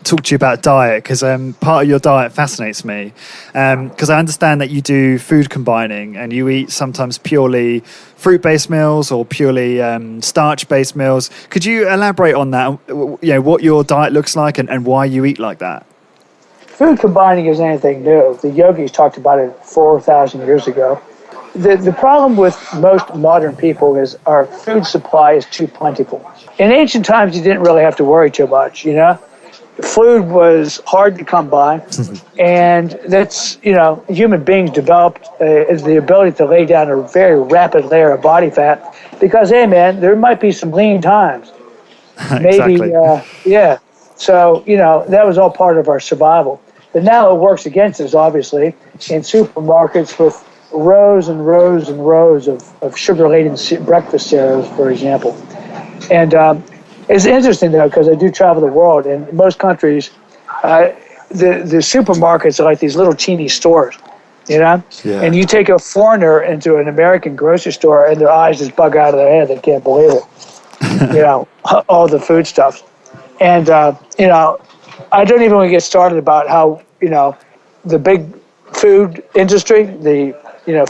talk to you about diet, because part of your diet fascinates me, because I understand that you do food combining and you eat sometimes purely fruit-based meals or purely starch-based meals. Could you elaborate on that, you know, what your diet looks like and why you eat like that? Food combining isn't anything new. The yogis talked about it 4,000 years ago. The problem with most modern people is our food supply is too plentiful. In ancient times, you didn't really have to worry too much, you know? Food was hard to come by, and that's, you know, human beings developed the ability to lay down a very rapid layer of body fat because, hey, man, there might be some lean times. Maybe, Exactly. Yeah. So, you know, that was all part of our survival. But now it works against us, obviously, in supermarkets with rows and rows and rows of sugar-laden breakfast cereals, for example. And it's interesting, though, because I do travel the world, and in most countries, the supermarkets are like these little teeny stores, you know? Yeah. And you take a foreigner into an American grocery store, and their eyes just bug out of their head. They can't believe it, you know, all the food stuff. And, you know, I don't even want to get started about how, you know, the big food industry, the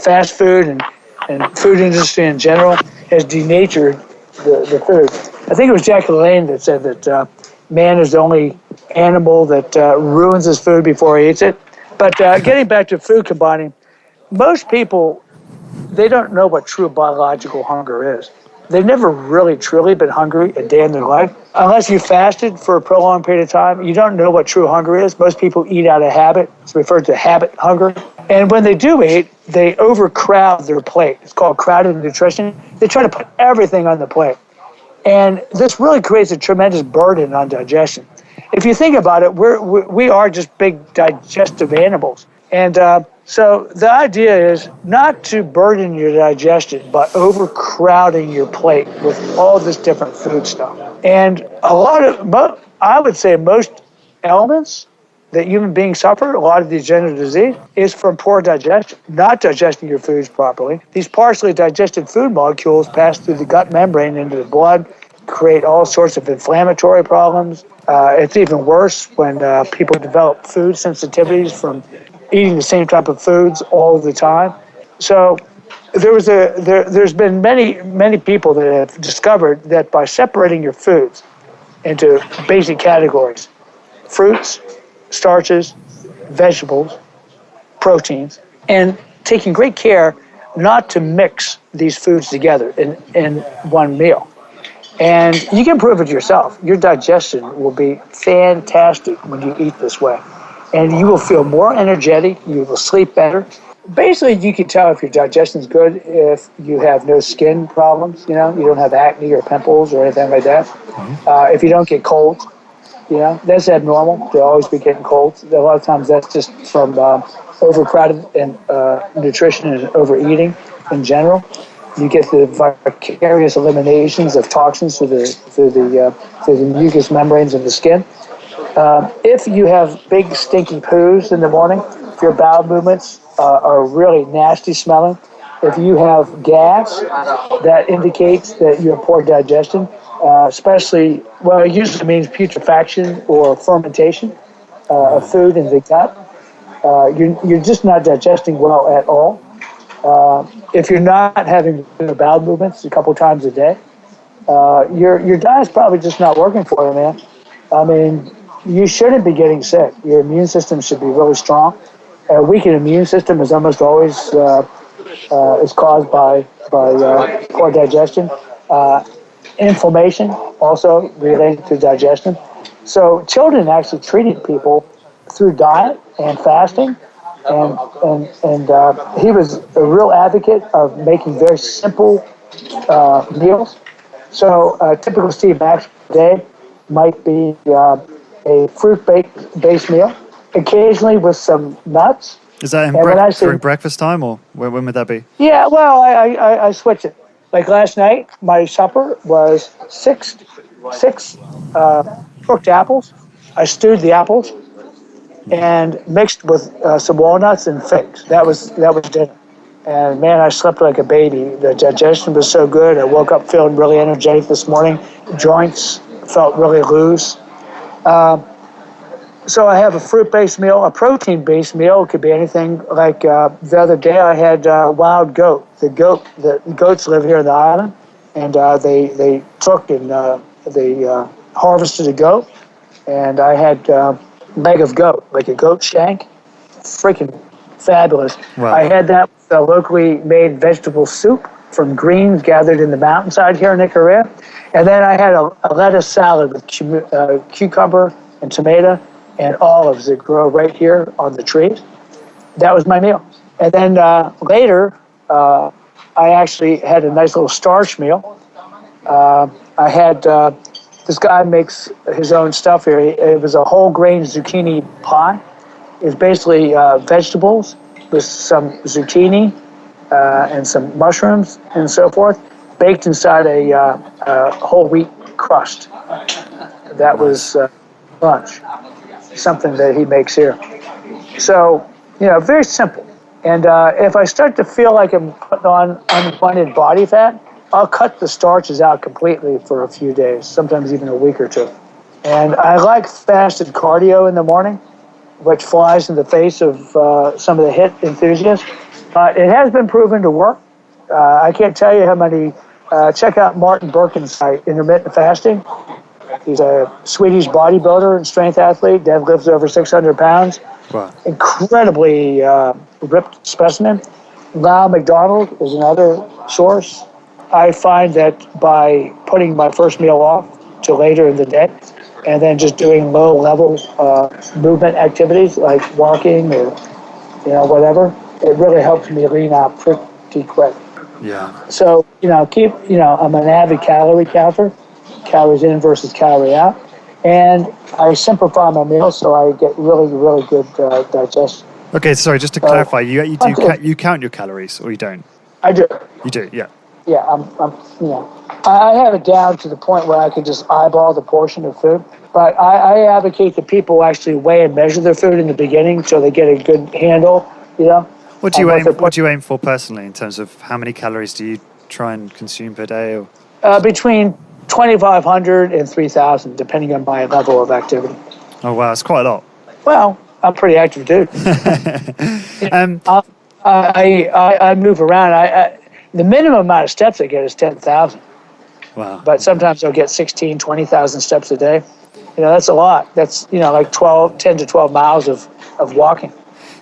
fast food and food industry in general has denatured the food. I think it was Jack LaLanne that said that man is the only animal that ruins his food before he eats it. But getting back to food combining, most people, they don't know what true biological hunger is. They've never really truly been hungry a day in their life. Unless you fasted for a prolonged period of time, you don't know what true hunger is. Most people eat out of habit. It's referred to habit hunger. And when they do eat, they overcrowd their plate. It's called crowded nutrition. They try to put everything on the plate. And this really creates a tremendous burden on digestion. If you think about it, we are just big digestive animals. And so the idea is not to burden your digestion by overcrowding your plate with all this different food stuff. And I would say most ailments that human beings suffer, a lot of degenerative disease, is from poor digestion, not digesting your foods properly. These partially digested food molecules pass through the gut membrane into the blood, create all sorts of inflammatory problems. It's even worse when people develop food sensitivities from eating the same type of foods all the time. So there's been many people that have discovered that by separating your foods into basic categories, fruits, starches, vegetables, proteins, and taking great care not to mix these foods together in one meal. And you can prove it yourself. Your digestion will be fantastic when you eat this way. And you will feel more energetic, you will sleep better. Basically, you can tell if your digestion is good if you have no skin problems, you know, you don't have acne or pimples or anything like that. If you don't get colds, you know, that's abnormal. They'll always be getting colds. A lot of times that's just from overcrowded and nutrition and overeating in general. You get the vicarious eliminations of toxins through the mucous membranes of the skin. If you have big stinky poos in the morning, if your bowel movements are really nasty smelling, if you have gas, that indicates that you have poor digestion, especially, well, it usually means putrefaction or fermentation of food in the gut. You're just not digesting well at all. If you're not having bowel movements a couple times a day, your diet's probably just not working for you, man. I mean, you shouldn't be getting sick. Your immune system should be really strong. A weakened immune system is almost always is caused by poor digestion. inflammation, also related to digestion. So children actually treated people through diet and fasting, and he was a real advocate of making very simple meals. So a typical Steve Maxwell day might be a fruit-based meal, occasionally with some nuts. Is that during breakfast time, or when would that be? Yeah, well, I switch it. Like last night, my supper was six cooked apples. I stewed the apples and mixed with some walnuts and figs. That was dinner. And man, I slept like a baby. The digestion was so good. I woke up feeling really energetic this morning. Joints felt really loose. So I have a fruit-based meal, a protein-based meal. It could be anything. Like the other day, I had wild goat. The goats live here in the island, and they took and they harvested a goat, and I had leg of goat, like a goat shank. Freaking fabulous. Wow. I had that with a locally made vegetable soup from greens gathered in the mountainside here in Nicaragua, and then I had a lettuce salad with cucumber and tomato and olives that grow right here on the trees. That was my meal. And then later, I actually had a nice little starch meal. I had, this guy makes his own stuff here. It was a whole grain zucchini pie. It's basically vegetables with some zucchini and some mushrooms and so forth, baked inside a whole wheat crust. That was lunch. Something that he makes here. So, very simple. And if I start to feel like I'm putting on unwanted body fat, I'll cut the starches out completely for a few days, sometimes even a week or two. And I like fasted cardio in the morning, which flies in the face of some of the HIIT enthusiasts. It has been proven to work. I can't tell you how many. Check out Martin Birkin's site, Intermittent Fasting. He's a Swedish bodybuilder and strength athlete. Deadlifts over 600 pounds. Wow. Incredibly ripped specimen. Lyle McDonald is another source. I find that by putting my first meal off to later in the day and then just doing low-level movement activities like walking or whatever, it really helps me lean out pretty quick. Yeah. So, I'm an avid calorie counter. Calories in versus calorie out, and I simplify my meals so I get really, really good digestion. Okay, sorry, just to clarify, you count your calories or you don't? I do. You do, yeah. Yeah, I have it down to the point where I can just eyeball the portion of food. But I advocate that people actually weigh and measure their food in the beginning so they get a good handle. What do you aim for personally in terms of how many calories do you try and consume per day? Or? Between 2,500 and 3,000, depending on my level of activity. Oh, wow, it's quite a lot. Well, I'm a pretty active dude. I move around. The minimum amount of steps I get is 10,000. Wow. But sometimes I'll get 16, 20,000 steps a day. That's a lot. That's, like 10 to 12 miles of walking.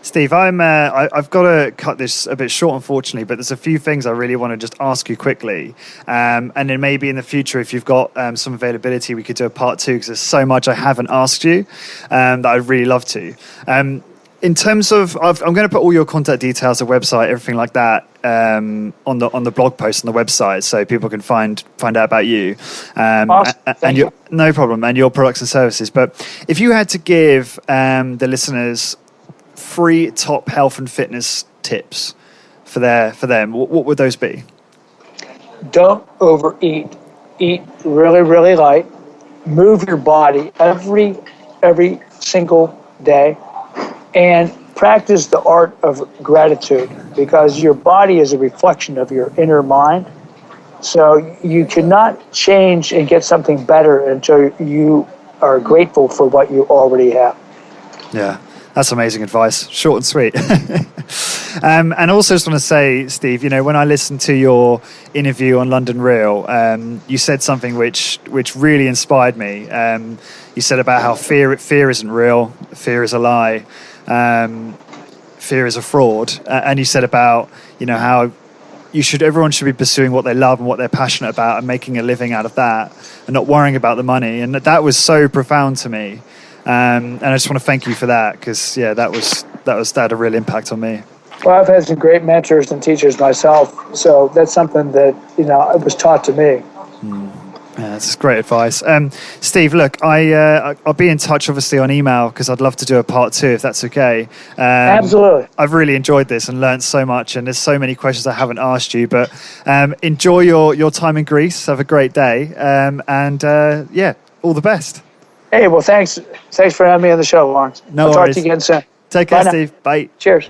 Steve, I've got to cut this a bit short, unfortunately, but there's a few things I really want to just ask you quickly. And then maybe in the future, if you've got some availability, we could do a part 2 because there's so much I haven't asked you that I'd really love to. In terms of, I'm going to put all your contact details, the website, everything like that on the blog post on the website so people can find out about you. Awesome. And your, no problem, and your products and services. But if you had to give the listeners 3 top health and fitness tips for them, what would those be? Don't overeat. Eat really, really light. Move your body every single day, and practice the art of gratitude, because your body is a reflection of your inner mind. So you cannot change and get something better until you are grateful for what you already have. Yeah. That's amazing advice. Short and sweet. And also just want to say, Steve, when I listened to your interview on London Real, you said something which really inspired me. You said about how fear isn't real, fear is a lie, fear is a fraud. And you said about, how everyone should be pursuing what they love and what they're passionate about and making a living out of that and not worrying about the money. And that was so profound to me. And I just want to thank you for that, because that had a real impact on me. Well, I've had some great mentors and teachers myself, so that's something that, it was taught to me. Yeah, that's great advice. Steve, look, I'll be in touch, obviously, on email, because I'd love to do a part 2, if that's okay. Absolutely. I've really enjoyed this and learned so much, and there's so many questions I haven't asked you, but enjoy your time in Greece. Have a great day. All the best. Hey, well, thanks for having me on the show, Lawrence. No I'll worries. talk to you again soon. Take care, Bye now. Steve. Bye. Cheers.